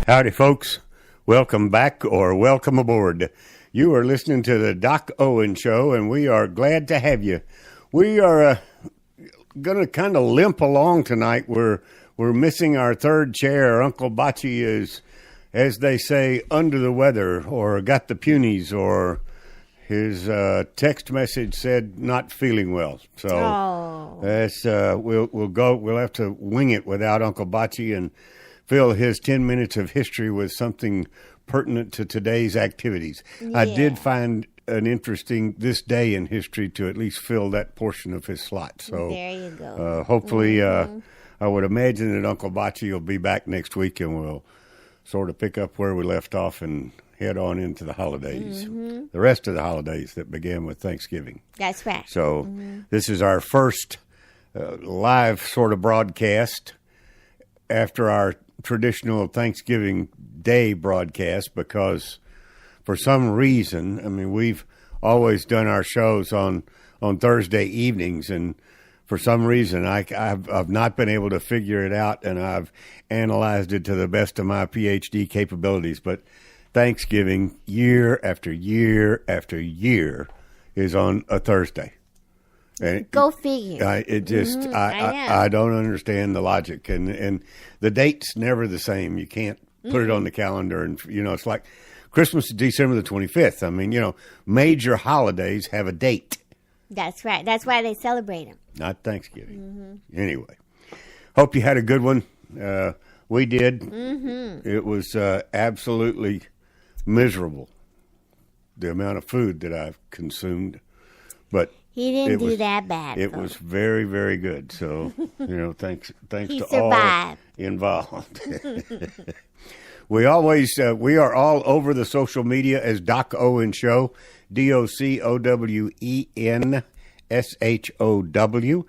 Howdy, folks. Welcome back or welcome aboard. You are listening to the Doc Owen Show, and we are glad to have you. We are going to kind of limp along tonight. We're missing our third chair. Uncle Bocce is, as they say, under the weather or got the punies, or his text message said not feeling well. So that's we'll have to wing it without Uncle Bocce and fill his 10 minutes of history with something pertinent to today's activities. Yeah. I did find an interesting this day in history to at least fill that portion of his slot. So there you go. Hopefully, I would imagine that Uncle Bocce will be back next week, and we'll sort of pick up where we left off and head on into the holidays, the rest of the holidays that began with Thanksgiving. That's right. So this is our first live sort of broadcast after our traditional Thanksgiving Day broadcast, because for some reason, I mean, we've always done our shows on Thursday evenings, and for some reason I've not been able to figure it out, and I've analyzed it to the best of my PhD capabilities, but Thanksgiving year after year after year is on a Thursday. And go figure. I don't understand the logic, and the date's never the same. You can't put it on the calendar, and it's like Christmas is December the 25th. I mean, major holidays have a date. That's right. That's why they celebrate them. Not Thanksgiving. Anyway, hope you had a good one. We did. It was absolutely miserable, the amount of food that I've consumed, but he didn't do that bad. It was very, very good. So, thanks he to survived. all involved. We are all over the social media as Doc Owen Show, DocOwenShow.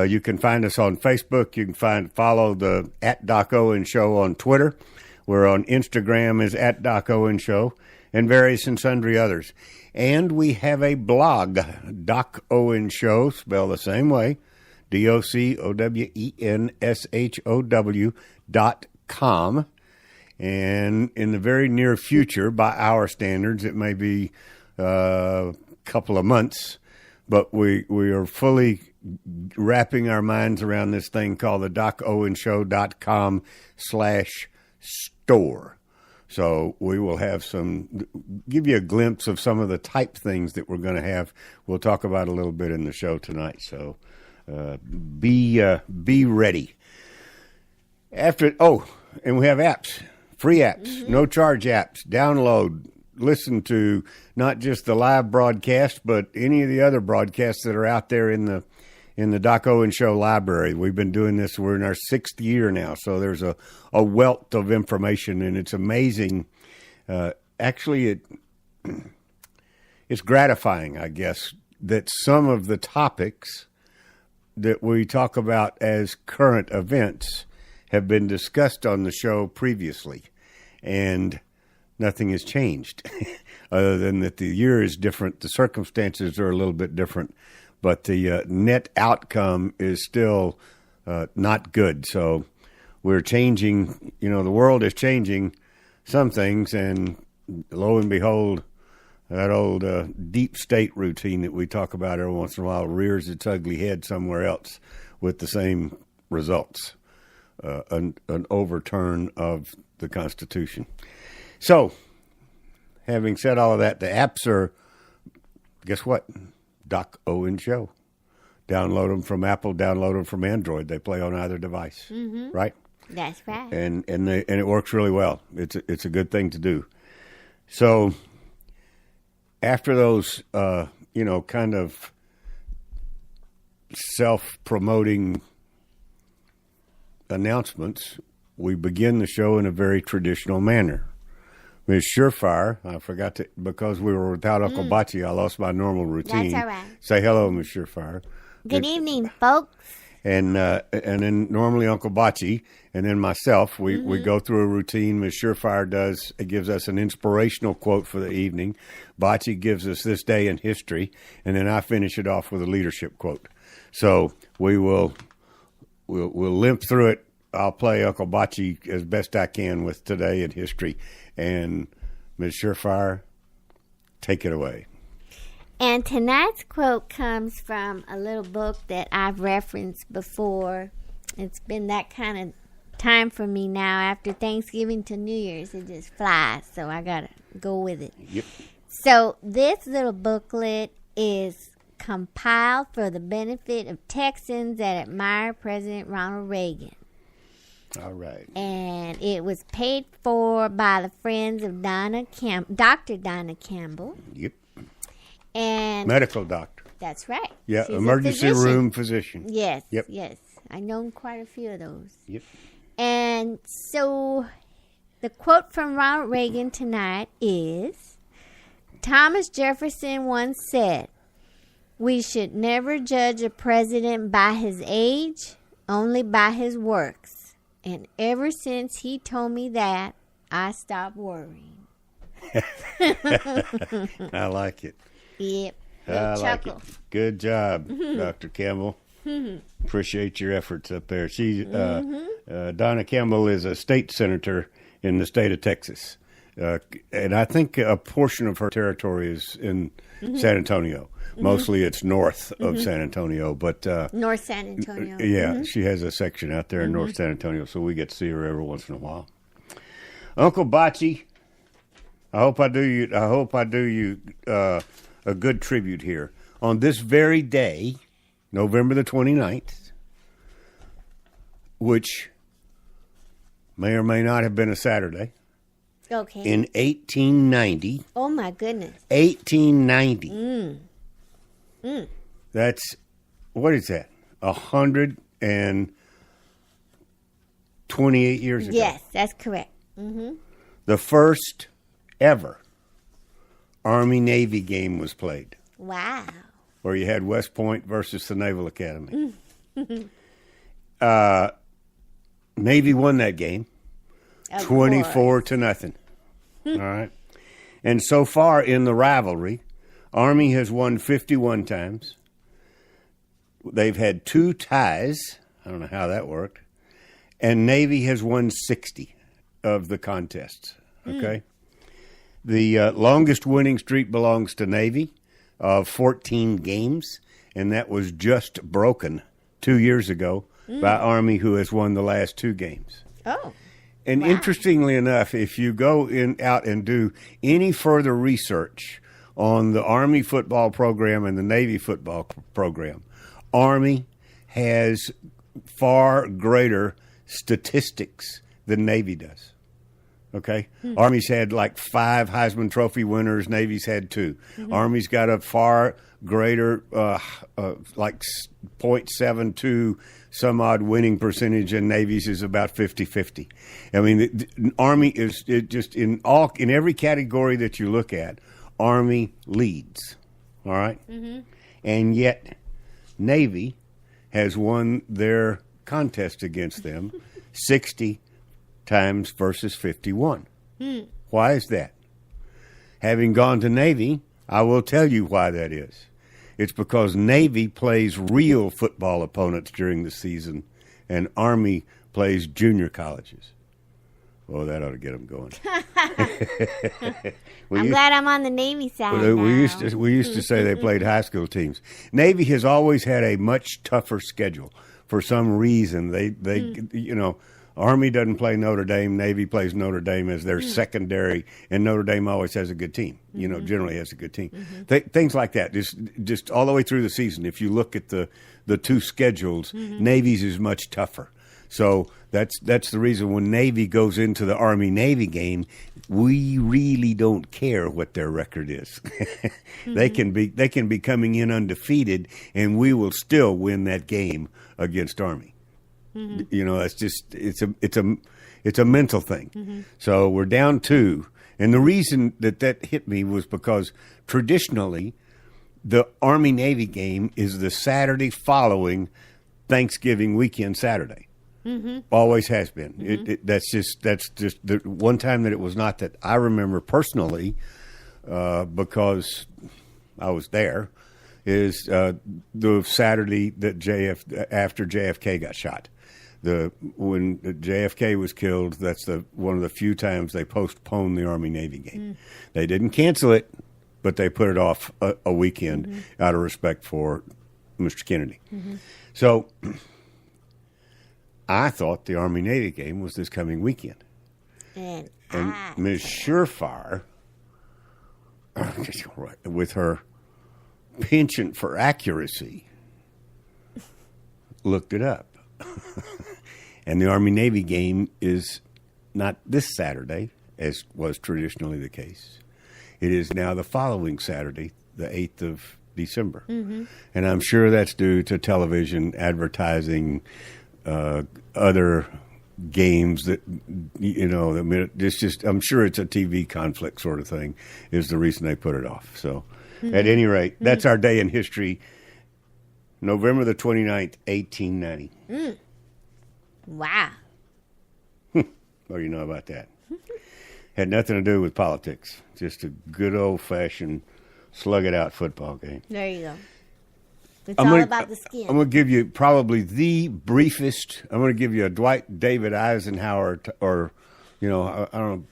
You can find us on Facebook. You can follow the @Doc Owen Show on Twitter. We're on Instagram as @Doc Owen Show, and various and sundry others. And we have a blog, Doc Owen Show, spelled the same way, DocOwenShow.com. And in the very near future, by our standards, it may be a couple of months, but we are fully wrapping our minds around this thing called the DocOwenShow.com/store. So we will have give you a glimpse of some of the type things that we're going to have. We'll talk about a little bit in the show tonight. So be ready. And we have apps, free apps, no charge apps. Download, listen to not just the live broadcast, but any of the other broadcasts that are out there in the Doc Owen Show library. We've been doing this. We're in our 6th year now, so there's a wealth of information, and it's amazing. Actually, it's gratifying, I guess, that some of the topics that we talk about as current events have been discussed on the show previously, and nothing has changed other than that the year is different. The circumstances are a little bit different. But the net outcome is still not good. So we're changing, the world is changing some things, and lo and behold, that old deep state routine that we talk about every once in a while rears its ugly head somewhere else with the same results, an overturn of the Constitution. So, having said all of that, the apps are, guess what? Doc Owen Show. Download them from Apple, download them from Android. They play on either device, right? That's right. And it works really well. It's a good thing to do. So after those, kind of self-promoting announcements, we begin the show in a very traditional manner. Ms. Surefire, I forgot to, because we were without Uncle Bocce, I lost my normal routine. That's all right. Say hello, Ms. Surefire. Good evening, folks. And then normally Uncle Bocce, and then myself, we go through a routine. Ms. Surefire gives us an inspirational quote for the evening. Bocce gives us this day in history, and then I finish it off with a leadership quote. So we'll limp through it I'll play Uncle Bocce as best I can with Today in History. And Ms. Surefire, take it away. And tonight's quote comes from a little book that I've referenced before. It's been that kind of time for me now. After Thanksgiving to New Year's, it just flies. So I got to go with it. Yep. So this little booklet is compiled for the benefit of Texans that admire President Ronald Reagan. All right. And it was paid for by the friends of Dr. Donna Campbell. Yep. And medical doctor. That's right. Yeah, She's emergency room physician. Yes. Yep. Yes. I know quite a few of those. Yep. And so the quote from Ronald Reagan tonight is, Thomas Jefferson once said, "We should never judge a president by his age, only by his works. And ever since he told me that, I stopped worrying." I like it. Yep. I like it. Good job, Mm-hmm. Dr. Campbell. Appreciate your efforts up there. Donna Campbell is a state senator in the state of Texas. And I think a portion of her territory is in San Antonio. Mostly it's north of San Antonio. But North San Antonio. Yeah, she has a section out there in North San Antonio, so we get to see her every once in a while. Uncle Bocce, I hope I do you a good tribute here. On this very day, November the 29th, which may or may not have been a Saturday, Okay. in 1890. Oh, my goodness. 1890. That's, what is that? 128 years ago. Yes, that's correct. The first ever Army-Navy game was played, Wow. where you had West Point versus the Naval Academy. Navy won that game, Of 24 to nothing. All right. And so far in the rivalry, Army has won 51 times. They've had 2 ties. I don't know how that worked. And Navy has won 60 of the contests. Okay. The longest winning streak belongs to Navy of 14 games, and that was just broken 2 years ago by Army, who has won the last 2 games. Oh. And Wow. interestingly enough, if you go out and do any further research on the Army football program and the Navy football program, Army has far greater statistics than Navy does. Okay? Army's had like 5 Heisman Trophy winners. Navy's had 2. Army's got a far greater, like 0.72 some odd winning percentage, and Navy's is about 50-50. I mean, the Army is just in every category that you look at, Army leads. All right? And yet, Navy has won their contest against them 60 times versus 51. Why is that? Having gone to Navy, I will tell you why that is. It's because Navy plays real football opponents during the season, and Army plays junior colleges. Oh, that ought to get them going. I'm glad I'm on the Navy side now. We used to say they played high school teams. Navy has always had a much tougher schedule. For some reason, they Army doesn't play Notre Dame. Navy plays Notre Dame as their secondary, and Notre Dame always has a good team. Generally has a good team. Things like that, just all the way through the season. If you look at the 2 schedules, Navy's is much tougher. So that's the reason when Navy goes into the Army-Navy game, we really don't care what their record is. They can be coming in undefeated, and we will still win that game against Army. It's just it's a mental thing. So we're down 2, and the reason that hit me was because traditionally the Army-Navy game is the Saturday following Thanksgiving weekend Saturday. Always has been. That's just the one time that it was not that I remember personally, because I was there, is the Saturday that after JFK got shot. when JFK was killed, that's one of the few times they postponed the Army-Navy game. They didn't cancel it, but they put it off a weekend out of respect for Mr. Kennedy. So I thought the Army-Navy game was this coming weekend. And Ms. Surefire, with her penchant for accuracy, looked it up. And the Army-Navy game is not this Saturday, as was traditionally the case. It is now the following Saturday, the 8th of December. And I'm sure that's due to television, advertising, other games that, it's just, I'm sure it's a TV conflict sort of thing is the reason they put it off. So at any rate, that's our day in history, November the 29th, 1890. Wow. What do you know about that? Had nothing to do with politics. Just a good old-fashioned slug-it-out football game. There you go. It's all about the skin. I'm going to give you probably the briefest. I'm going to give you a Dwight David Eisenhower, I don't know.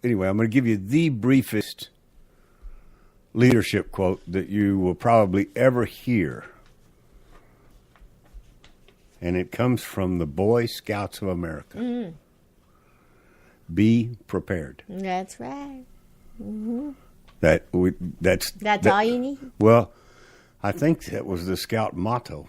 Anyway, I'm going to give you the briefest leadership quote that you will probably ever hear. And it comes from the Boy Scouts of America. Be prepared. That's right. That's all you need? Well, I think that was the Scout motto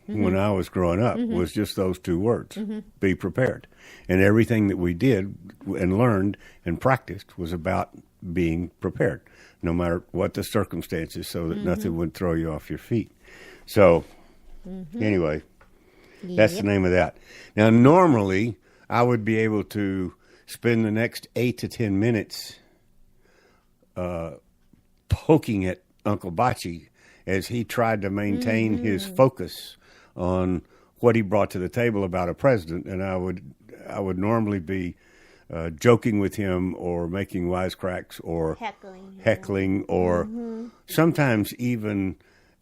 when I was growing up, was just those two words, be prepared. And everything that we did and learned and practiced was about being prepared, no matter what the circumstances, so that nothing would throw you off your feet. So, anyway, that's the name of that. Now, normally, I would be able to spend the next 8 to 10 minutes poking at Uncle Bocce as he tried to maintain his focus on what he brought to the table about a president, and I would normally be joking with him or making wisecracks or heckling or sometimes even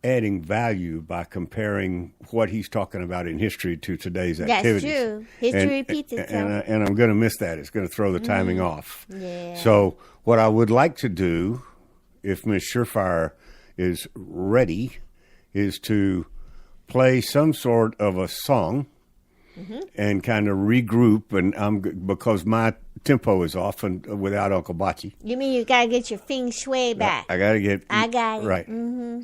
adding value by comparing what he's talking about in history to today's activities. That's true. History repeats itself. And I'm going to miss that. It's going to throw the timing off. Yeah. So what I would like to do, if Ms. Surefire is ready, is to play some sort of a song and kind of regroup, and because my tempo is off and without Uncle Bocce. You mean you gotta get your feng shui back? I got it right.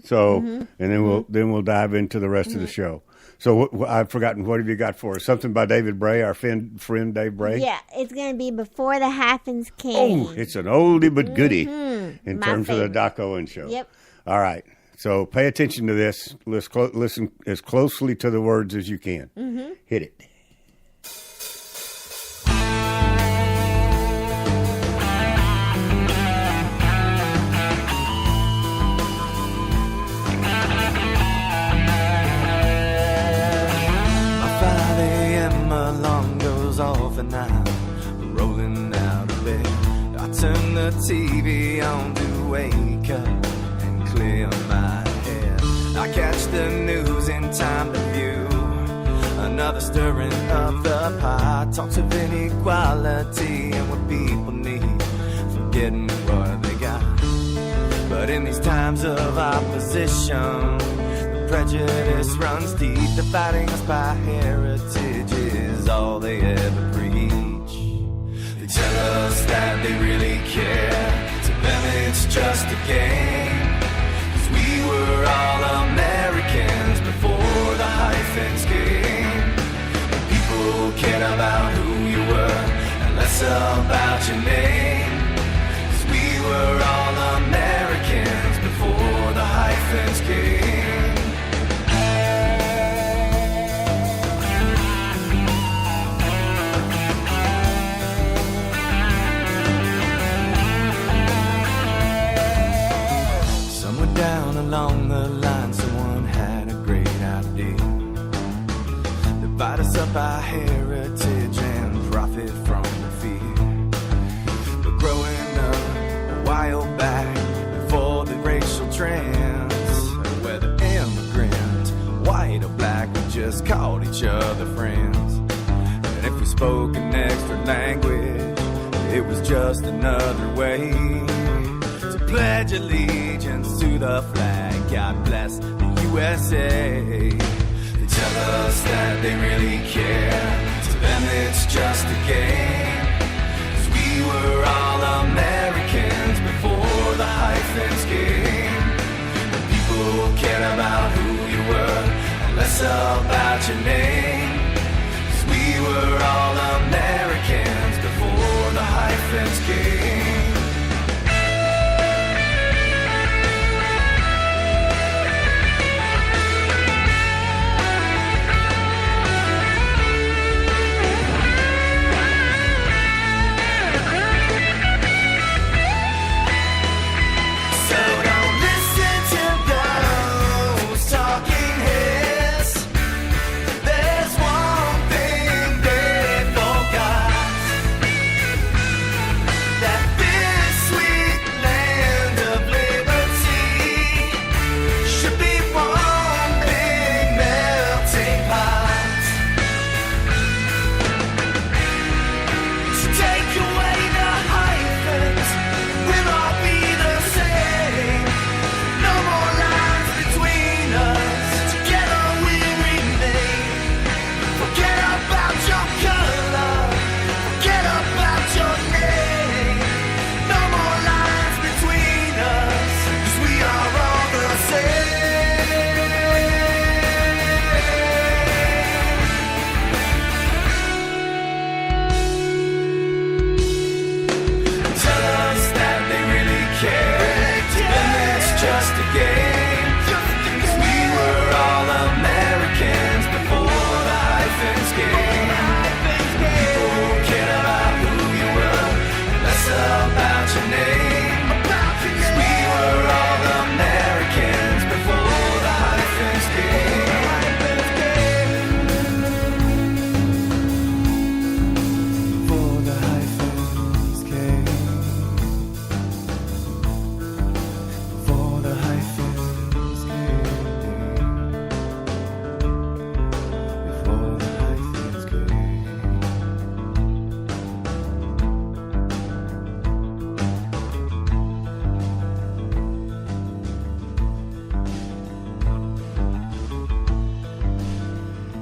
So, and then we'll dive into the rest of the show. So I've forgotten. What have you got for us? Something by David Bray, our friend Dave Bray. Yeah, it's gonna be Before the Happens Came. Oh, it's an oldie but goodie in terms of the Doc Owen show. Yep. All right. So pay attention to this. Listen as closely to the words as you can. Hit it. Off and I'm rolling out of bed. I turn the TV on to wake up and clear my head. I catch the news in time to view another stirring of the pot. Talks of inequality and what people need, forgetting what they got. But in these times of opposition, the prejudice runs deep. Dividing us by heritage is all they ever preach. They tell us that they really care. To them it's just a game. 'Cause we were all Americans before the hyphens came. And people cared about who you were and less about your name. 'Cause we were all Americans before the hyphens came. Down along the line, someone had a great idea. Divide us up by heritage and profit from the fear. But growing up a while back, before the racial trends, whether immigrant, white or black, we just called each other friends. spoke an extra language. It was just another way to pledge allegiance to the flag. God bless the USA. They tell us that they really care. To them it's just a game. 'Cause we were all Americans before the hyphens came. And people cared about who you were and less about your name. 'Cause we were all Americans before the hyphens came.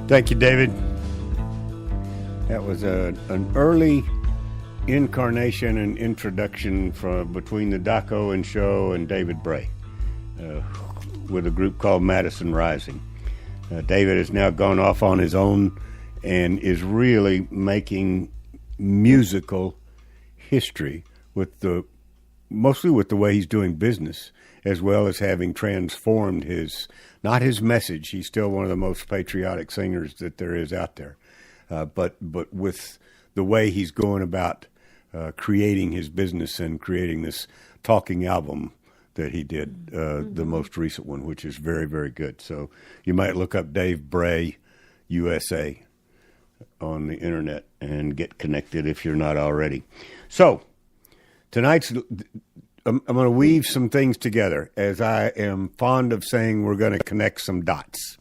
Thank you, David. That was an early incarnation and introduction from between the Daco and Show and David Bray with a group called Madison Rising. David has now gone off on his own and is really making musical history mostly with the way he's doing business, as well as having transformed not his message. He's still one of the most patriotic singers that there is out there. But with the way he's going about creating his business and creating this talking album that he did, the most recent one, which is very, very good. So you might look up Dave Bray USA on the internet and get connected if you're not already. So tonight's, I'm going to weave some things together. As I am fond of saying, we're going to connect some dots.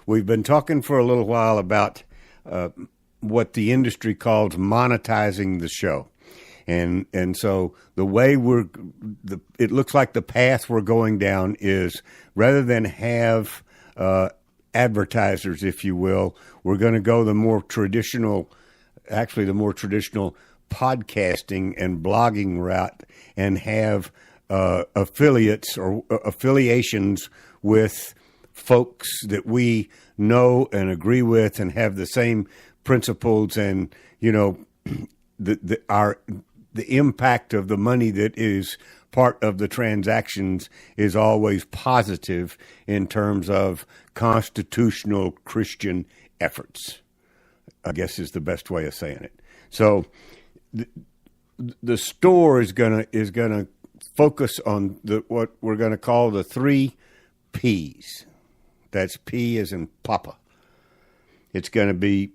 We've been talking for a little while about what the industry calls monetizing the show. And so the way it looks like the path we're going down is, rather than have advertisers, if you will, we're going to go the more traditional podcasting and blogging route and have affiliates or affiliations with folks that we know and agree with and have the same principles, and the impact of the money that is part of the transactions is always positive in terms of constitutional Christian efforts, I guess is the best way of saying it. So the store is gonna focus on what we're gonna call the 3P's. That's P as in Papa. It's gonna be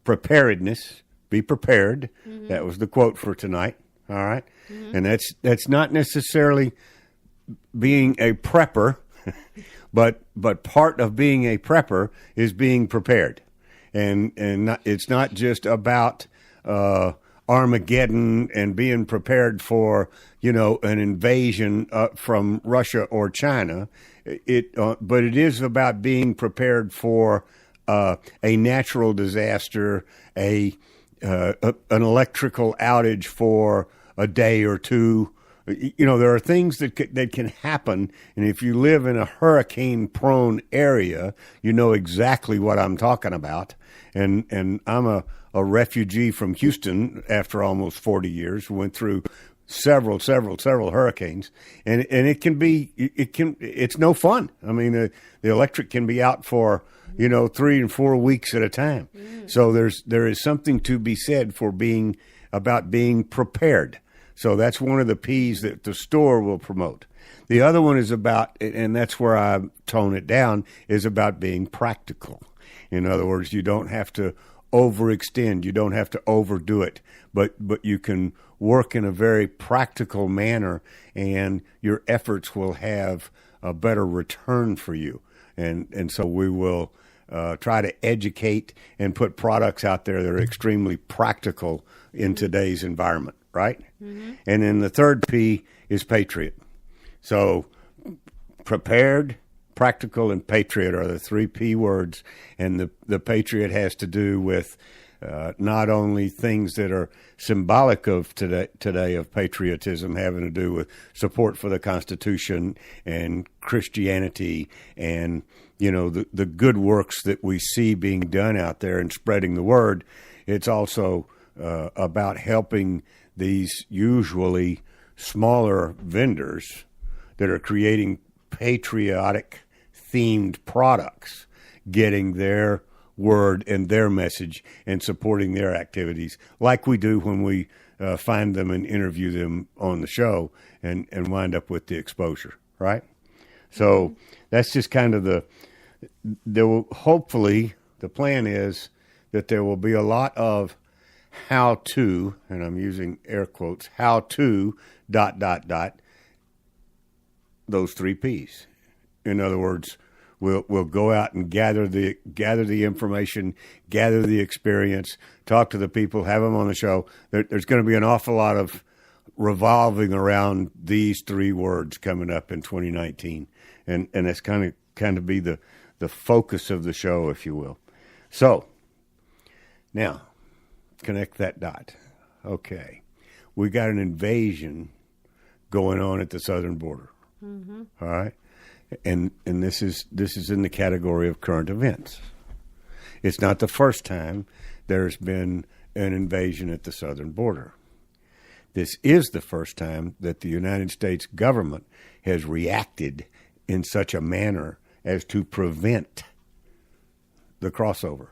preparedness. Be prepared. Mm-hmm. That was the quote for tonight. All right. Mm-hmm. And that's not necessarily being a prepper, but part of being a prepper is being prepared. and it's not just about Armageddon and being prepared for an invasion from Russia or China. But it is about being prepared for a natural disaster, an electrical outage for a day or two. There are things that can happen, and if you live in a hurricane-prone area, you know exactly what I'm talking about. And I'm a refugee from Houston after almost 40 years. We went through several hurricanes, and it's no fun. I mean, the electric can be out for 3 and 4 weeks at a time. So there is something to be said for being prepared. So that's one of the P's that the store will promote. The other one is about, and that's where I tone it down, is about being practical. In other words, you don't have to overextend. You don't have to overdo it, but you can work in a very practical manner, and your efforts will have a better return for you. And so we will try to educate and put products out there that are extremely practical in today's environment, right? Mm-hmm. And then the third P is Patriot. So prepared, practical, and Patriot are the 3 P words, and the Patriot has to do with not only things that are symbolic of today of patriotism, having to do with support for the Constitution and Christianity and the good works that we see being done out there and spreading the word. It's also about helping these usually smaller vendors that are creating patriotic themed products, getting their word and their message and supporting their activities like we do when we find them and interview them on the show and wind up with the exposure, right? So that's just kind of hopefully the plan is that there will be a lot of how to, and I'm using air quotes, how to ... those 3 P's. In other words, we'll go out and gather the information, gather the experience, talk to the people, have them on the show. There's going to be an awful lot of revolving around these 3 words coming up in 2019, and that's kind of be the focus of the show, if you will. So now connect that dot. Okay, we got an invasion going on at the southern border. Mm-hmm. All right. And this is in the category of current events. It's not the first time there's been an invasion at the southern border. This is the first time that the United States government has reacted in such a manner as to prevent the crossover,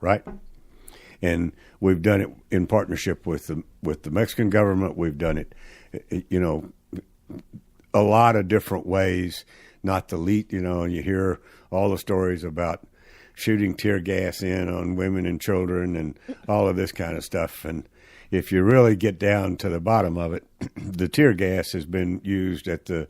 right? And we've done it in partnership with the Mexican government. We've done it, a lot of different ways. Not the least, and you hear all the stories about shooting tear gas in on women and children and all of this kind of stuff. And if you really get down to the bottom of it, the tear gas has been used at the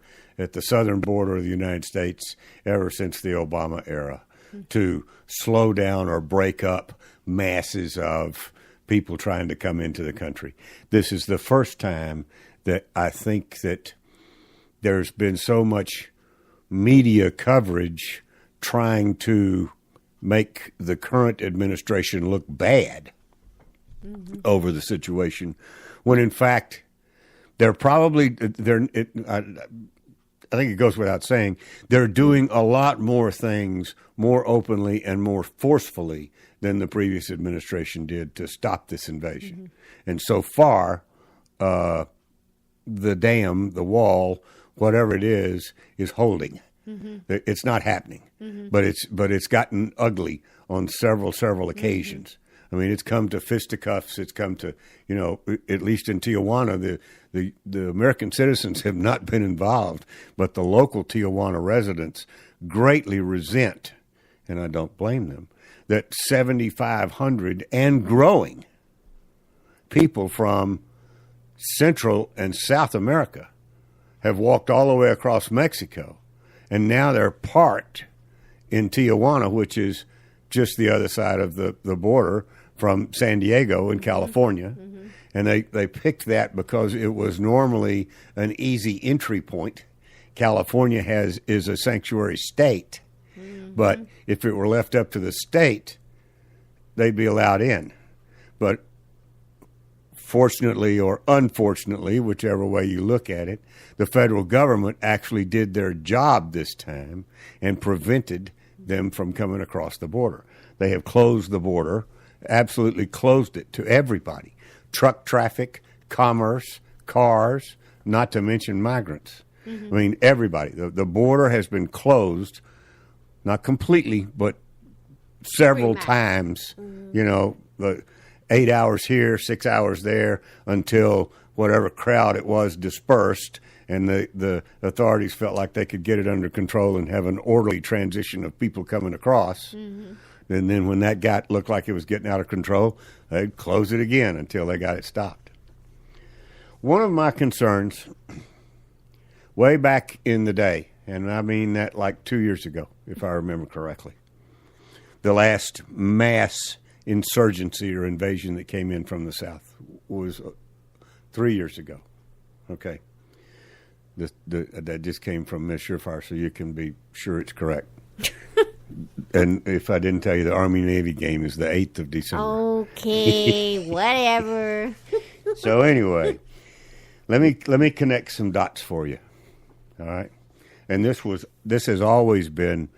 southern border of the United States ever since the Obama era to slow down or break up masses of people trying to come into the country. This is the first time that I think that there's been so much media coverage trying to make the current administration look bad over the situation, when in fact I think it goes without saying, they're doing a lot more things more openly and more forcefully than the previous administration did to stop this invasion. Mm-hmm. And so far, the dam, the wall, whatever it is holding. Mm-hmm. It's not happening, but it's gotten ugly on several occasions. Mm-hmm. I mean, it's come to fisticuffs. It's come to, at least in Tijuana, the American citizens have not been involved, but the local Tijuana residents greatly resent, and I don't blame them, that 7,500 and growing people from Central and South America have walked all the way across Mexico, and now they're parked in Tijuana, which is just the other side of the border from San Diego in California. Mm-hmm. And they picked that because it was normally an easy entry point. California is a sanctuary state. Mm-hmm. But if it were left up to the state, they'd be allowed in. But fortunately or unfortunately, whichever way you look at it, the federal government actually did their job this time and prevented them from coming across the border. They have closed the border, absolutely closed it to everybody. Truck traffic, commerce, cars, not to mention migrants. Mm-hmm. I mean, everybody. The border has been closed, not completely, but several times, the 8 hours here, 6 hours there, until whatever crowd it was dispersed, and the authorities felt like they could get it under control and have an orderly transition of people coming across. Mm-hmm. And then when that looked like it was getting out of control, they'd close it again until they got it stopped. One of my concerns, way back in the day, and I mean that like 2 years ago, if I remember correctly, the last mass insurgency or invasion that came in from the south was 3 years ago. Okay. That just came from Miss Surefire, so you can be sure it's correct. And if I didn't tell you, the Army-Navy game is the 8th of December. Okay, whatever. So anyway, let me connect some dots for you. All right? And this has always been,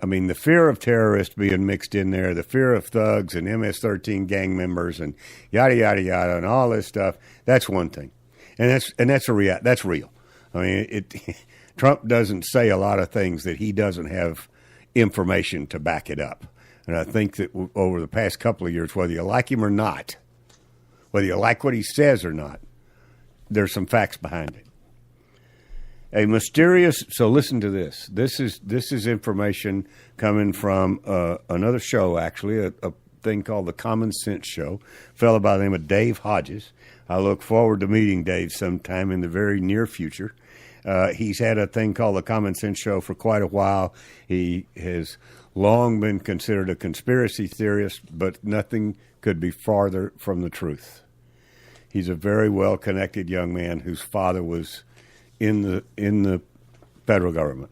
I mean, the fear of terrorists being mixed in there, the fear of thugs and MS-13 gang members and yada, yada, yada, and all this stuff, that's one thing. And that's real. I mean, Trump doesn't say a lot of things that he doesn't have information to back it up. And I think that over the past couple of years, whether you like him or not, whether you like what he says or not, there's some facts behind it. So listen to this. This is information coming from another show, actually, a thing called the Common Sense Show, a fellow by the name of Dave Hodges. I look forward to meeting Dave sometime in the very near future. He's had a thing called the Common Sense Show for quite a while. He has long been considered a conspiracy theorist, but nothing could be farther from the truth. He's a very well-connected young man whose father was in the federal government,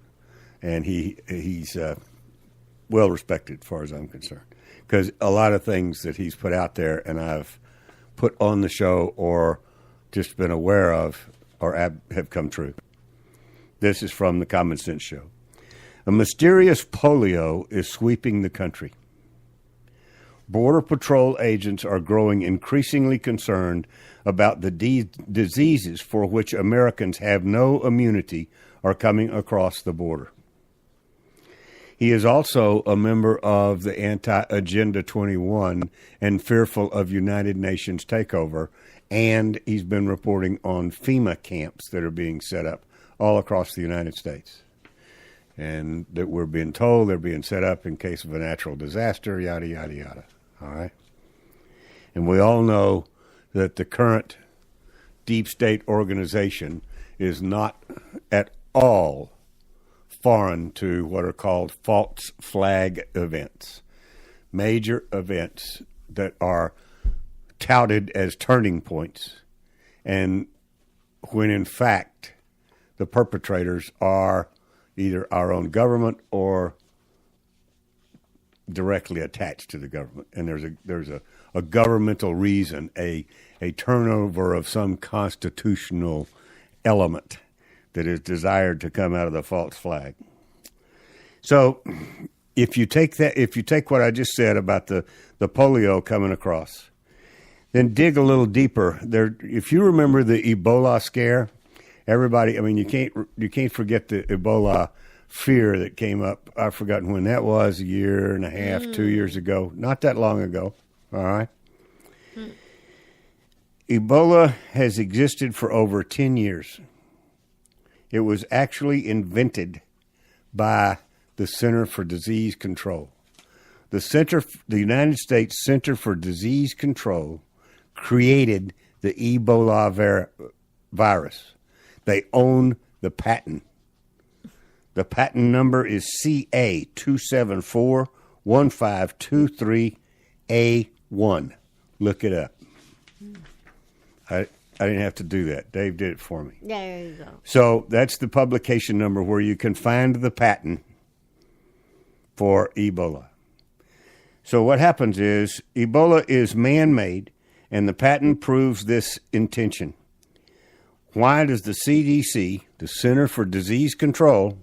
and he's well respected as far as I'm concerned, because a lot of things that he's put out there and I've put on the show or just been aware of or have come true. This is from the Common Sense Show. A mysterious polio is sweeping the country. Border Patrol agents are growing increasingly concerned about the diseases for which Americans have no immunity are coming across the border. He is also a member of the anti-Agenda 21 and fearful of United Nations takeover, and he's been reporting on FEMA camps that are being set up all across the United States. And that we're being told they're being set up in case of a natural disaster, yada, yada, yada. All right? And we all know that the current deep state organization is not at all foreign to what are called false flag events. Major events that are touted as turning points, and when in fact the perpetrators are either our own government or directly attached to the government. And there's a governmental reason, a turnover of some constitutional element that is desired to come out of the false flag. So if you take what I just said about the polio coming across, then dig a little deeper. If you remember the Ebola scare, everybody, I mean, you can't forget the Ebola fear that came up. I've forgotten when that was, a year and a half, 2 years ago. Not that long ago, all right? Ebola has existed for over 10 years. It was actually invented by the Center for Disease Control. The United States Center for Disease Control created the Ebola virus. They own the patent. The patent number is CA Y6.11 Look it up. I didn't have to do that. Dave did it for me. There you go. So that's the publication number where you can find the patent for Ebola. So what happens is Ebola is man-made, and the patent proves this intention. Why does the CDC, the Center for Disease Control,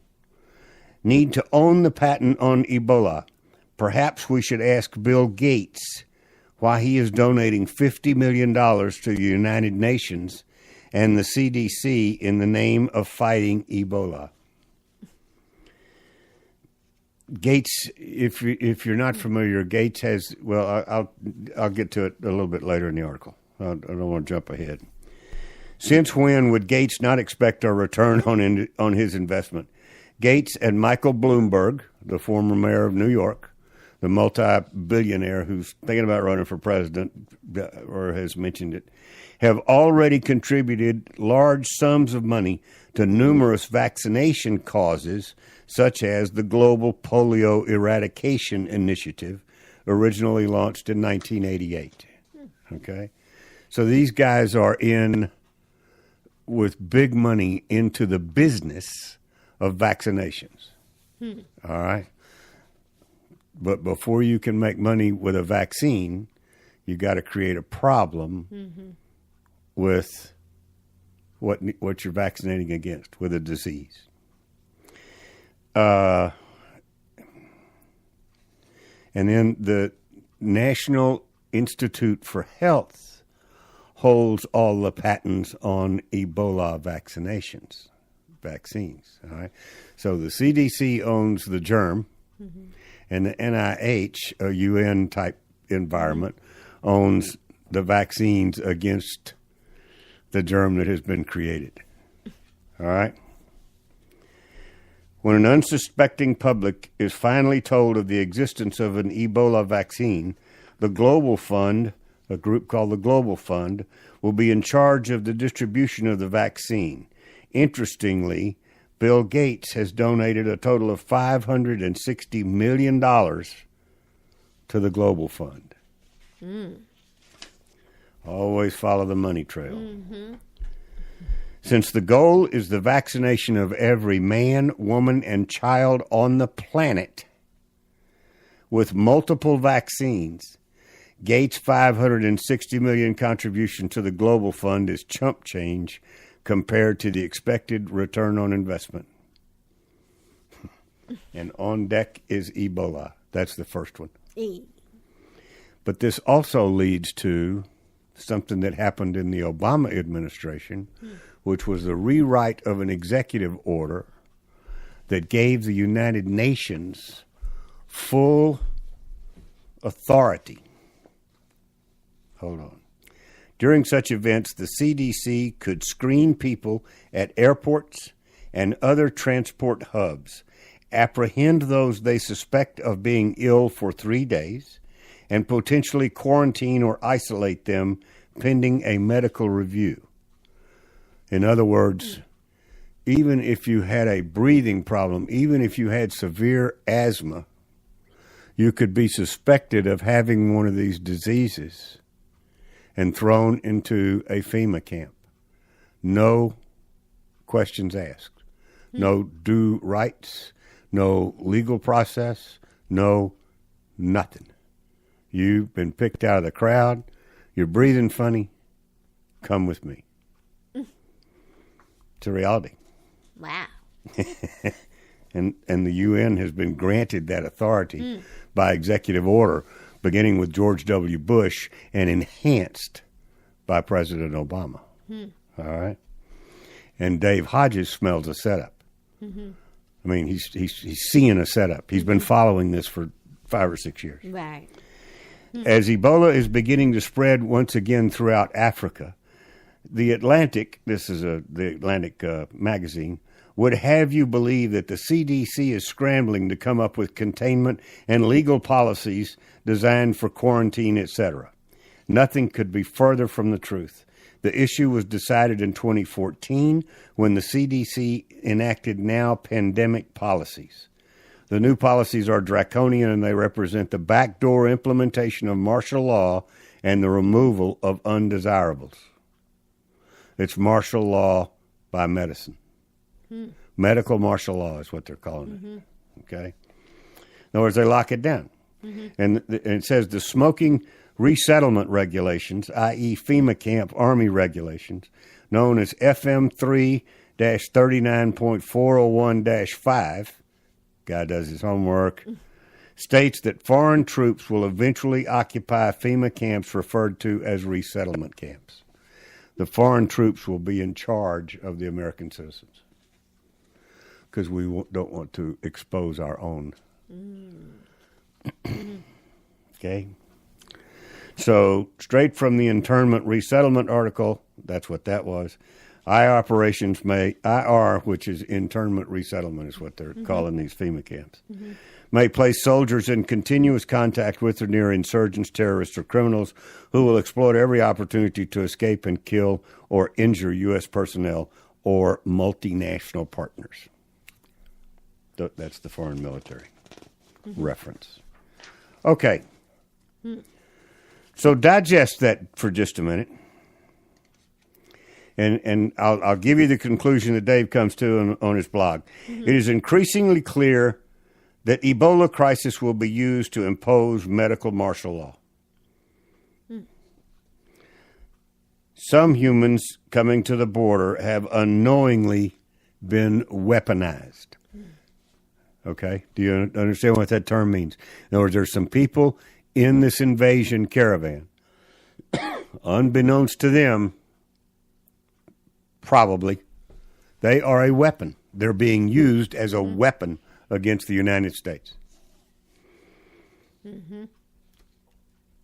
need to own the patent on Ebola? Perhaps we should ask Bill Gates why he is donating $50 million to the United Nations and the CDC in the name of fighting Ebola. Gates, if you're not familiar, Gates has, well, I'll get to it a little bit later in the article. I don't want to jump ahead. Since when would Gates not expect a return on his investment? Gates and Michael Bloomberg, the former mayor of New York, the multi-billionaire who's thinking about running for president or has mentioned it, have already contributed large sums of money to numerous vaccination causes, such as the Global Polio Eradication Initiative, originally launched in 1988. Okay? So these guys are in with big money into the business of vaccinations. All right? But before you can make money with a vaccine, you got to create a problem with what you're vaccinating against, with a disease. And then the National Institute for Health holds all the patents on Ebola vaccines. All right. So the CDC owns the germ, and the NIH, a UN type environment, owns the vaccines against the germ that has been created. All right. When an unsuspecting public is finally told of the existence of an Ebola vaccine, the Global Fund, a group called the Global Fund, will be in charge of the distribution of the vaccine. Interestingly, Bill Gates has donated a total of $560 million to the Global Fund. Always follow the money trail. Since the goal is the vaccination of every man, woman, and child on the planet with multiple vaccines, Gates' $560 million contribution to the Global Fund is chump change compared to the expected return on investment. And on deck is Ebola. That's the first one. But this also leads to something that happened in the Obama administration, which was the rewrite of an executive order that gave the United Nations full authority. Hold on. During such events, the CDC could screen people at airports and other transport hubs, apprehend those they suspect of being ill for 3 days, and potentially quarantine or isolate them pending a medical review. In other words, even if you had a breathing problem, even if you had severe asthma, you could be suspected of having one of these diseases and thrown into a FEMA camp. No questions asked. No due rights. No legal process. No nothing. You've been picked out of the crowd. You're breathing funny. Come with me. It's a reality. Wow. And the UN has been granted that authority by executive order, beginning with George W. Bush and enhanced by President Obama. All right? And Dave Hodges smells a setup. I mean, he's seeing a setup. He's been following this for 5 or 6 years. Right. As Ebola is beginning to spread once again throughout Africa, The Atlantic, this is the Atlantic magazine, would have you believe that the CDC is scrambling to come up with containment and legal policies designed for quarantine, etc. Nothing could be further from the truth. The issue was decided in 2014 when the CDC enacted now pandemic policies. The new policies are draconian, and they represent the backdoor implementation of martial law and the removal of undesirables. It's martial law by medicine. Medical martial law is what they're calling it. Okay? In other words, they lock it down. And it says the smoking resettlement regulations, i.e. FEMA camp Army regulations, known as FM 3-39.401-5, guy does his homework, states that foreign troops will eventually occupy FEMA camps referred to as resettlement camps. The foreign troops will be in charge of the American citizens because we don't want to expose our own. Okay? So, straight from the internment resettlement article, that's what that was. IR, which is internment resettlement, is what they're calling these FEMA camps, may place soldiers in continuous contact with or near insurgents, terrorists, or criminals who will exploit every opportunity to escape and kill or injure U.S. personnel or multinational partners. That's the foreign military reference. Okay. So digest that for just a minute. And I'll give you the conclusion that Dave comes to on his blog. It is increasingly clear that Ebola crisis will be used to impose medical martial law. Some humans coming to the border have unknowingly been weaponized. Okay? Do you understand what that term means? In other words, there's some people in this invasion caravan, unbeknownst to them, probably, they are a weapon. They're being used as a weapon against the United States.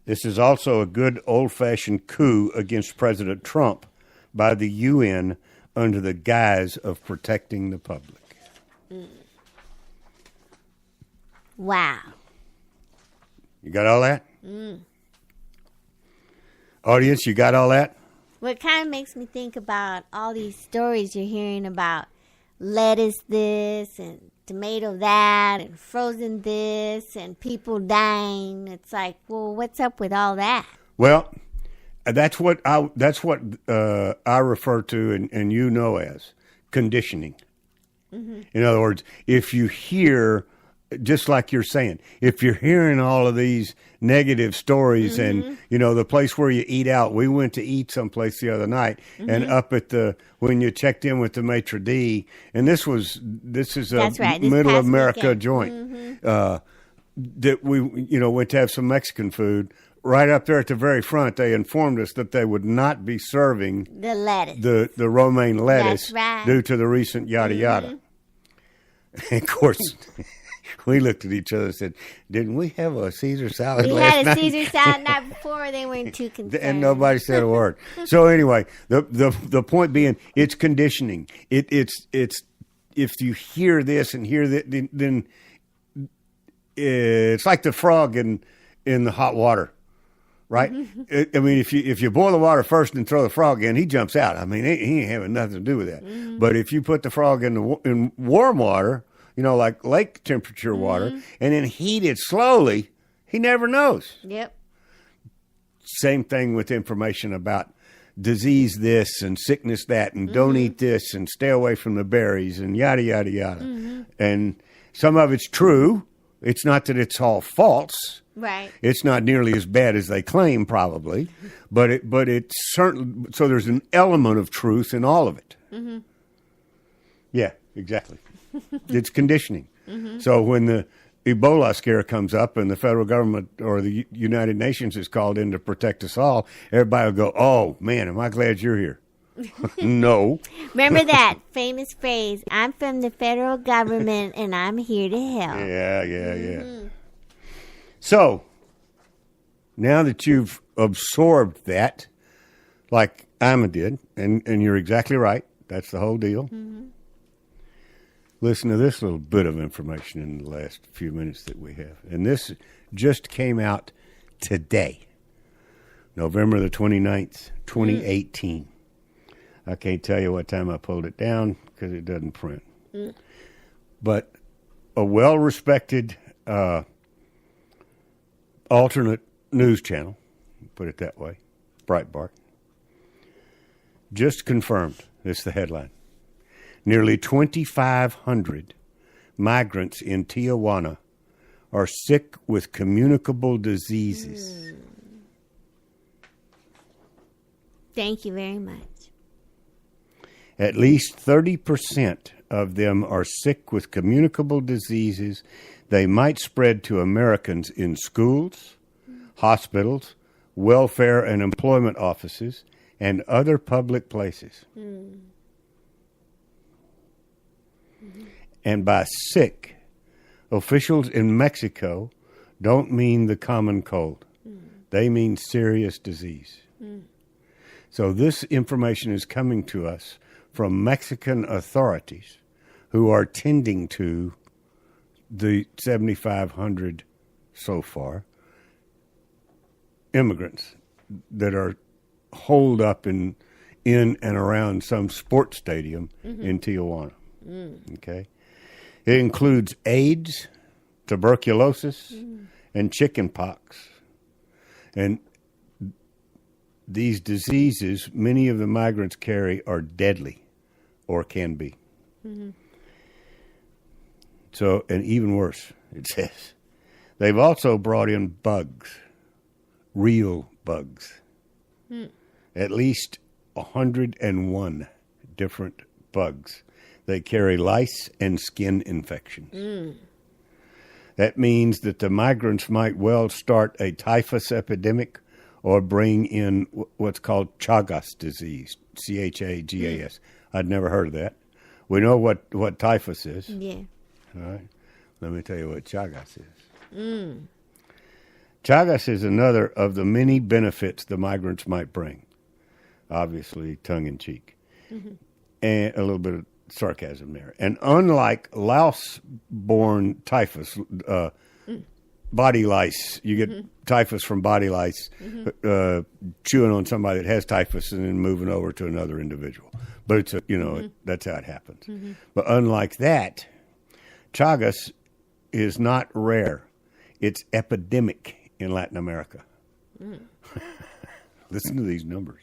This is also a good old-fashioned coup against President Trump by the UN under the guise of protecting the public. Wow. You got all that? Audience, you got all that? Well, it kind of makes me think about all these stories you're hearing about lettuce this and tomato that and frozen this and people dying. It's like, well, what's up with all that? Well, that's what I refer to and you know as conditioning. In other words, if you hear, just like you're saying, if you're hearing all of these negative stories and, you know, the place where you eat out, we went to eat someplace the other night and up at when you checked in with the maitre d', and this is a middle America joint, that we, went to have some Mexican food. Right up there at the very front, they informed us that they would not be serving the lettuce, the romaine lettuce, right, due to the recent yada yada. And of course, we looked at each other and said, "Didn't we have a Caesar salad last night?" We had a Caesar salad night before. They weren't too concerned, and nobody said a word. So anyway, the point being, it's conditioning. It's if you hear this and hear that, then it's like the frog in the hot water. Right? I mean, if you boil the water first and throw the frog in, he jumps out. I mean, he ain't having nothing to do with that. But if you put the frog in warm water, like lake temperature water, and then heat it slowly, he never knows. Yep. Same thing with information about disease this and sickness that, and don't eat this and stay away from the berries and yada, yada, yada. And some of it's true. It's not that it's all false. Right. It's not nearly as bad as they claim, probably, but it's certainly, so there's an element of truth in all of it. Yeah, exactly. It's conditioning. So when the Ebola scare comes up and the federal government or the United Nations is called in to protect us all, everybody will go, "Oh man, am I glad you're here." No. Remember that famous phrase, "I'm from the federal government and I'm here to help." Yeah. So, now that you've absorbed that, like Alma did, and you're exactly right, that's the whole deal. Listen to this little bit of information in the last few minutes that we have. And this just came out today, November the 29th, 2018. I can't tell you what time I pulled it down because it doesn't print. But a well-respected alternate news channel, put it that way, Breitbart, just confirmed, this is the headline, nearly 2,500 migrants in Tijuana are sick with communicable diseases. Thank you very much. At least 30% of them are sick with communicable diseases they might spread to Americans in schools, hospitals, welfare and employment offices, and other public places. And by sick, officials in Mexico don't mean the common cold. They mean serious disease. So this information is coming to us from Mexican authorities who are tending to the 7,500 so far immigrants that are holed up in and around some sports stadium in Tijuana. Okay, it includes AIDS, tuberculosis, and chicken pox, and these diseases many of the migrants carry are deadly, or can be. So, and even worse, it says, they've also brought in bugs, real bugs. At least 101 different bugs. They carry lice and skin infections. That means that the migrants might well start a typhus epidemic or bring in what's called Chagas disease, Chagas. I'd never heard of that. We know what typhus is. Yeah. All right. Let me tell you what Chagas is. Chagas is another of the many benefits the migrants might bring. Obviously, tongue-in-cheek. And a little bit of sarcasm there. And unlike louse-borne typhus, body lice, you get typhus from body lice, chewing on somebody that has typhus and then moving over to another individual. But it's that's how it happens. But unlike that, Chagas is not rare. It's epidemic in Latin America. Listen to these numbers.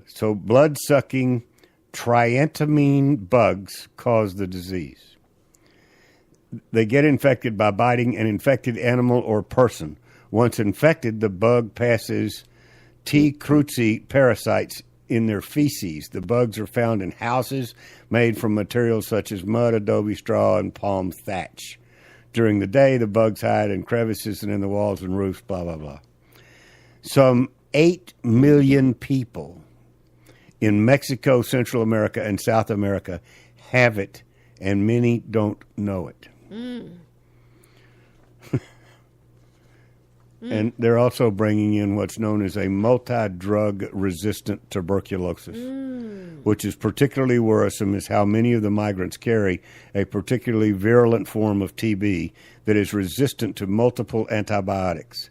So blood-sucking triantamine bugs cause the disease. They get infected by biting an infected animal or person. Once infected, the bug passes T. cruzi parasites in their feces. The bugs are found in houses made from materials such as mud, adobe, straw, and palm thatch. During the day, the bugs hide in crevices and in the walls and roofs, blah, blah, blah. Some 8 million people in Mexico, Central America, and South America have it, and many don't know it. And they're also bringing in what's known as a multi-drug resistant tuberculosis, which is particularly worrisome as how many of the migrants carry a particularly virulent form of TB that is resistant to multiple antibiotics.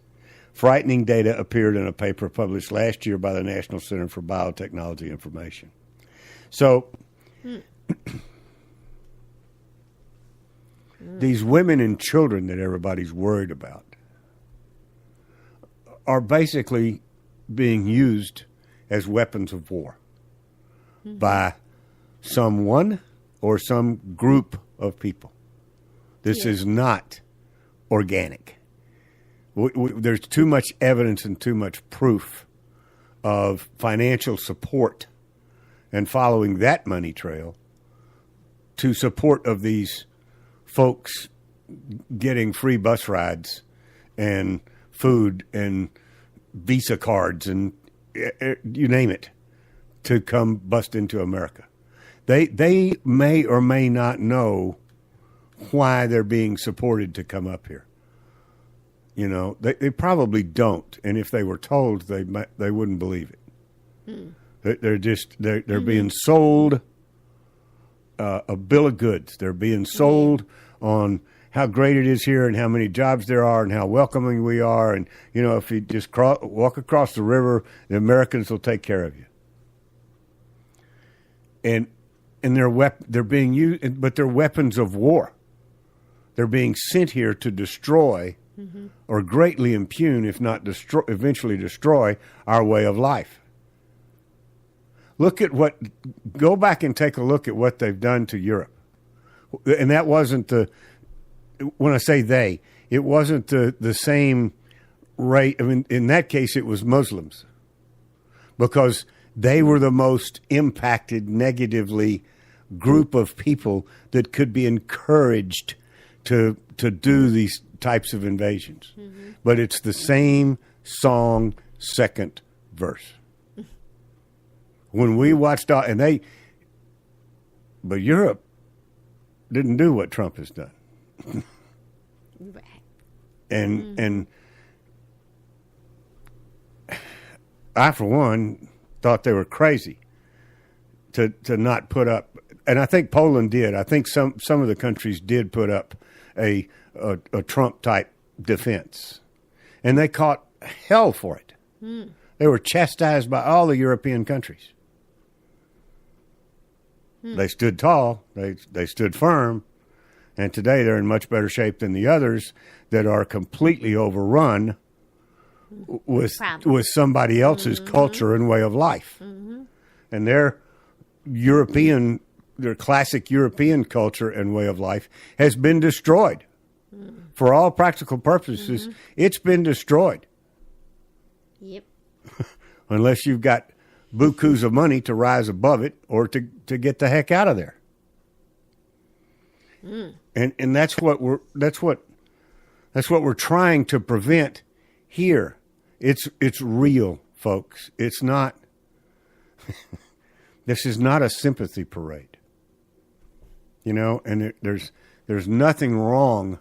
Frightening data appeared in a paper published last year by the National Center for Biotechnology Information. So these women and children that everybody's worried about are basically being used as weapons of war by someone or some group of people. This is not organic. There's too much evidence and too much proof of financial support and following that money trail to support of these folks getting free bus rides and food and Visa cards and you name it to come bust into America. They may or may not know why they're being supported to come up here. You know, they probably don't, and if they were told, they wouldn't believe it. They're being sold a bill of goods. They're being sold on how great it is here and how many jobs there are and how welcoming we are. And, you know, if you just walk across the river, the Americans will take care of you. And they're being used, but they're weapons of war. They're being sent here to destroy or greatly impugn, if not eventually destroy, our way of life. Go back and take a look at what they've done to Europe. And that wasn't when I say they, it wasn't the same rate. I mean, in that case, it was Muslims, because they were the most impacted negatively group of people that could be encouraged to do these types of invasions. But it's the same song, second verse. When we watched but Europe didn't do what Trump has done. Right. And I, for one, thought they were crazy to not put up, and I think Poland did. I think some of the countries did put up a Trump type defense, and they caught hell for it. They were chastised by all the European countries. They stood tall. They stood firm. And today they're in much better shape than the others that are completely overrun with somebody else's culture and way of life. And their classic European culture and way of life has been destroyed. For all practical purposes, it's been destroyed. Yep. Unless you've got bukus of money to rise above it or to get the heck out of there. And that's what we're trying to prevent here. It's real, folks. It's not. This is not a sympathy parade. And there's nothing wrong,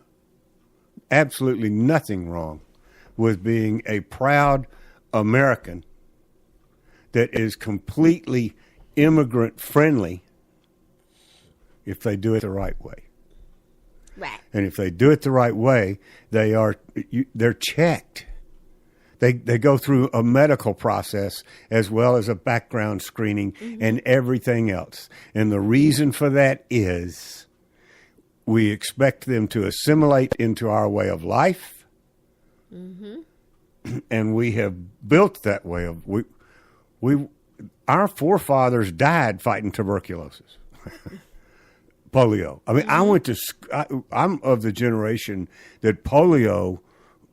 absolutely nothing wrong, with being a proud American that is completely immigrant friendly if they do it the right way. Right. And if they do it the right way, they're checked. They go through a medical process as well as a background screening and everything else. And the reason for that is we expect them to assimilate into our way of life. And we have built that way of our forefathers died fighting tuberculosis. Polio. I mean, I'm of the generation that polio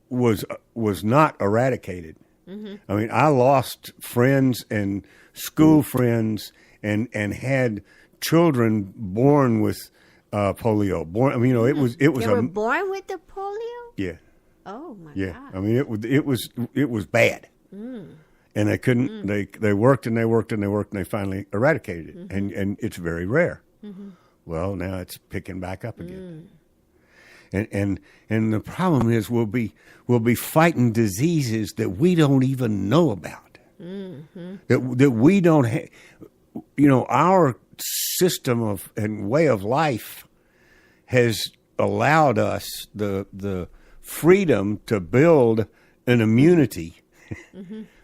was not eradicated. I mean, I lost friends and school friends and had children born with polio. It was. They were born with the polio? Yeah. Oh my yeah. God. I mean, it was bad. And they couldn't. They worked and they worked and they worked and they finally eradicated it. And it's very rare. Well, now it's picking back up again. And the problem is we'll be fighting diseases that we don't even know about. That we don't have. Our system and way of life has allowed us the freedom to build an immunity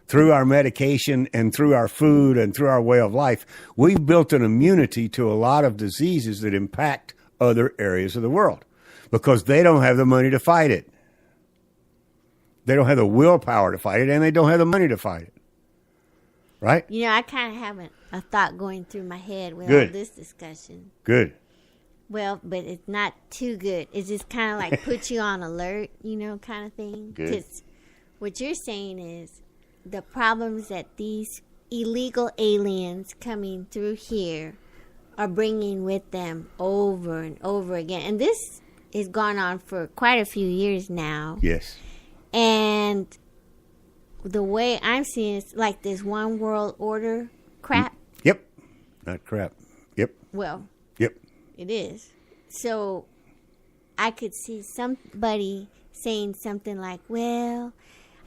through our medication and through our food and through our way of life. We've built an immunity to a lot of diseases that impact other areas of the world because they don't have the money to fight it. They don't have the willpower to fight it, and they don't have the money to fight it. Right? I kind of have a thought going through my head with Good. all this discussion. Good. Well, but it's not too good. It's just kind of like put you on alert, kind of thing. Good. 'Cause what you're saying is the problems that these illegal aliens coming through here are bringing with them over and over again. And this has gone on for quite a few years now. Yes. And the way I'm seeing it, it's like this one world order crap. Yep. Not crap. Yep. Well, Yep. it is. So I could see somebody saying something like, well,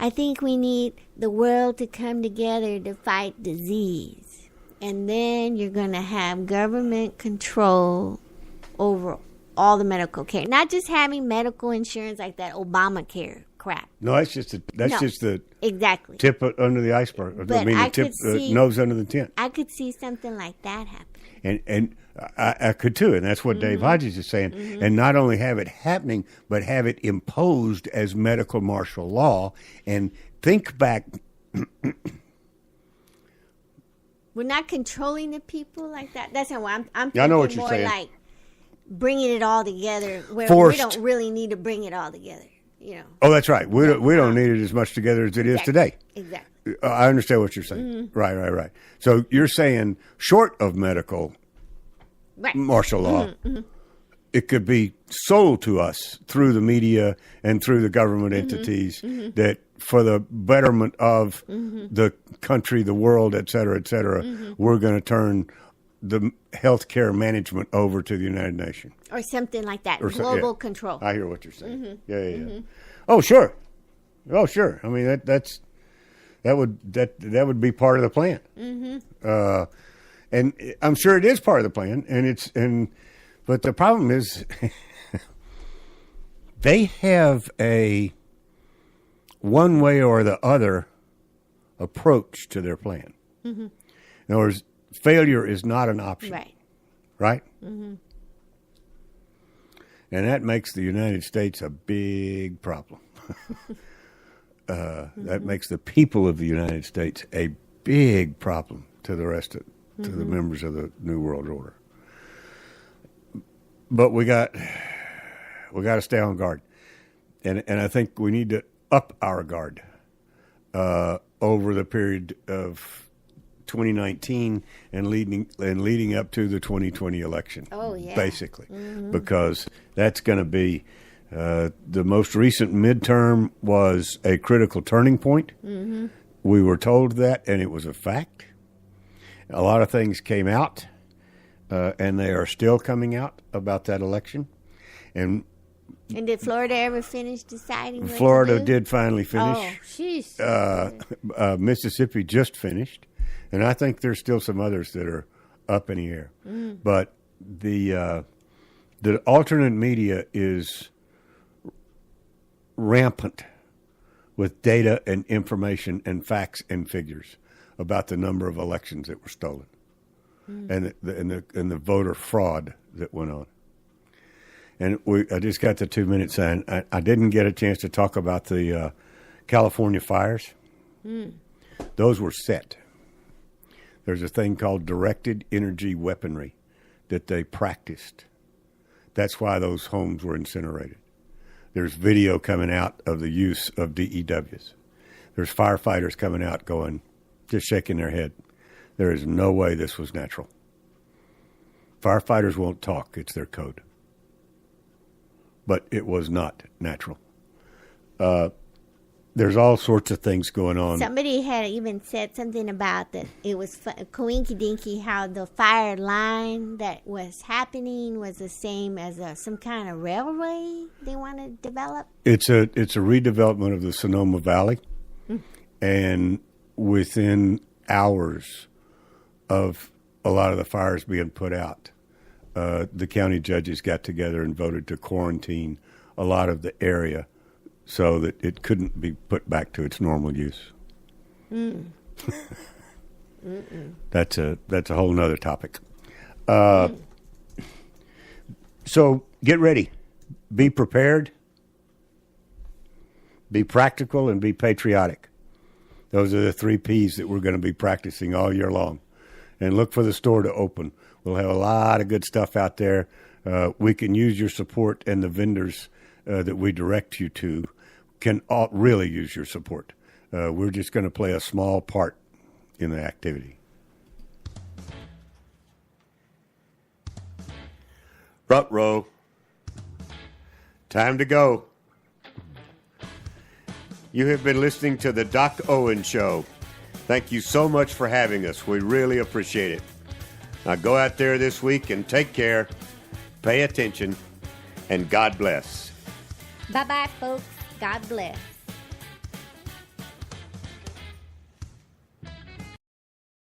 I think we need the world to come together to fight disease. And then you're going to have government control over all the medical care. Not just having medical insurance like that Obamacare crap. No, that's just the Exactly. tip under the iceberg. But the tip, nose under the tent. I could see something like that happen. And I could too, and that's what Dave Hodges is saying. And not only have it happening, but have it imposed as medical martial law. And think back. We're not controlling the people like that. That's not what I'm thinking. I know what you're more saying. Like bringing it all together, where Forced. we don't really need to bring it all together. You know. Oh, that's right. We don't need it as much together as it is today. Exactly. I understand what you're saying. Right. So you're saying short of medical martial law, it could be sold to us through the media and through the government entities that for the betterment of the country, the world, et cetera, we're going to turn the healthcare management over to the United Nations. Or something like that. Global control. I hear what you're saying. Yeah. Oh, sure. I mean, that would be part of the plan. And I'm sure it is part of the plan. But the problem is they have a one way or the other approach to their plan. In other words, failure is not an option. Right? And that makes the United States a big problem. That makes the people of the United States a big problem to the rest of to the members of the New World Order. But we got to stay on guard, and I think we need to up our guard over the period of 2019 and leading up to the 2020 election. Oh yeah, basically, because that's going to be the most recent midterm was a critical turning point. We were told that, and it was a fact. A lot of things came out. And they are still coming out about that election. And did Florida ever finish deciding? Florida did finally finish. Oh, jeez. Mississippi just finished. And I think there's still some others that are up in the air. But the alternate media is rampant with data and information and facts and figures about the number of elections that were stolen. And the voter fraud that went on. And I just got the 2 minutes in. I didn't get a chance to talk about the California fires. Those were set. There's a thing called directed energy weaponry that they practiced. That's why those homes were incinerated. There's video coming out of the use of DEWs. There's firefighters coming out going, just shaking their head. There is no way this was natural. Firefighters won't talk. It's their code. But it was not natural. There's all sorts of things going on. Somebody had even said something about that it was coinky-dinky how the fire line that was happening was the same as some kind of railway they want to develop. It's a redevelopment of the Sonoma Valley. And within hours of a lot of the fires being put out, the county judges got together and voted to quarantine a lot of the area so that it couldn't be put back to its normal use. That's a whole nother topic. So get ready. Be prepared. Be practical and be patriotic. Those are the 3P's that we're going to be practicing all year long. And look for the store to open. We'll have a lot of good stuff out there. We can use your support, and the vendors that we direct you to can really use your support. We're just going to play a small part in the activity. Front row. Time to go. You have been listening to the Doc Owen Show. Thank you so much for having us. We really appreciate it. Now go out there this week and take care, pay attention, and God bless. Bye-bye, folks. God bless.